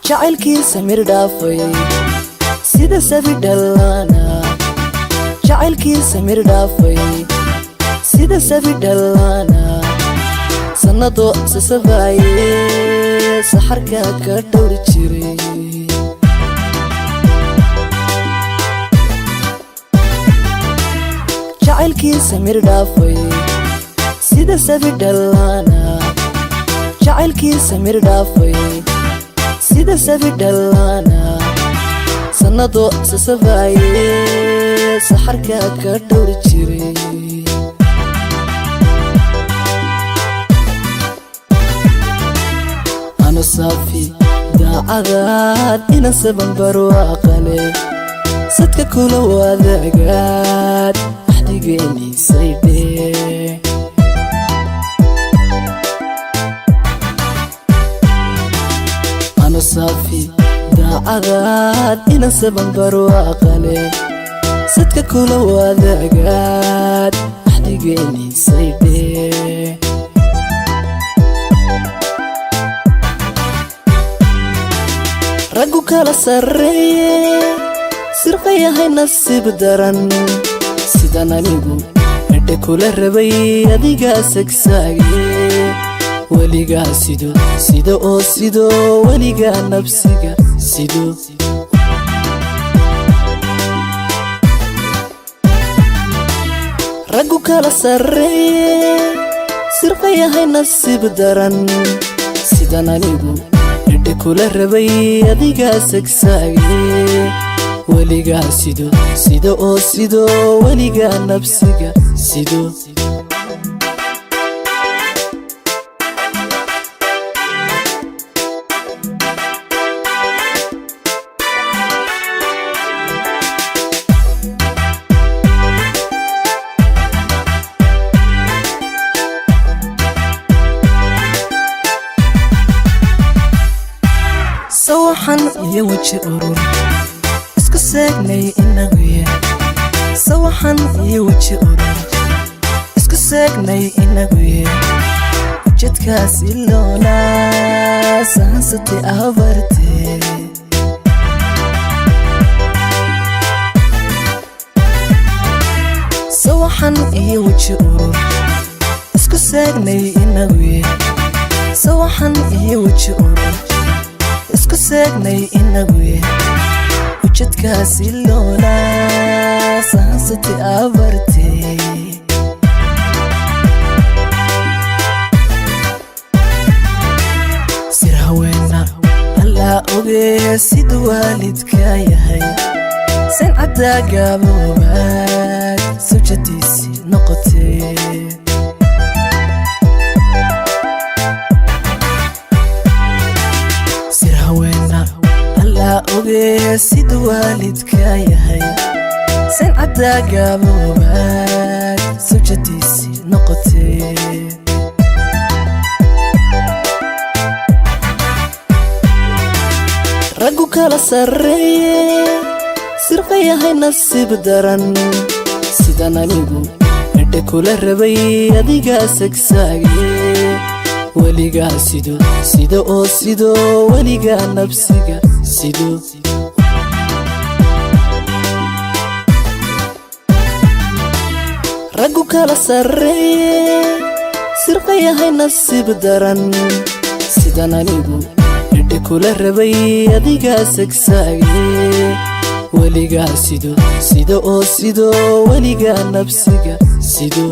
jacaylkii samir dhaafay sida sabi dhallana jacaylkii samir dhaafay sida sabi dhallana sanado sasabaye saxarka ka dhowri jiray jacaylkii samir dhaafay sida sabi dhallana jacaylkii samir dhaafay sida sabi dhallana sanado sasabaye saxarka ka dhowri jiray ana safi daacadaad ina saban barwaaqale sadka kula wadaagaad axdigeeni saydhe صافي daacadaad ina saban barwaaqale sadka kula wadaagaad axdigeeni saydhe raggu kala sarreeye sirqayahay nasiib daran sidan anigu edhe kula rabay adigaa sagsaage weligaa sido oo sido weligaa nafsiga sido raggu kala sarreeye sirqayahay nasiib daran sidan anigu edhe kula rabay adigaa sagsaage weligaa sido oo sido weligaa nafsiga sido سوحن يا وجه أرور اسكو ساقني إنغوية سوحن يا وجه أرور اسكو ساقني إنغوية وجد كاسي اللولا سانستي أهبرتي سوحن يا وجه أرور اسكو ساقني إنغوية سوحن يا وجه أرور isku saagnay inaguye wajadkaasi loola saansati abartay sir haweena allaa ogee sida waalidka yahay sancaddaa gaaboobaad sawjadiisi noqotee ogee sida waalidka yahay sancaddaa gaaboobaad sawjadiisi noqotee raggu kala sarreeye sirqayahay nasiib daran sidan anigu edhe kula rabay adigaa sagsaage weligaa sido oo sido weligaa nafsiga sido raggu kala sarreeye sirqayahay nasiib daran sidan anigu edhe kula rabay adigaa sagsaage weligaa sido oo sido weligaa nafsiga sido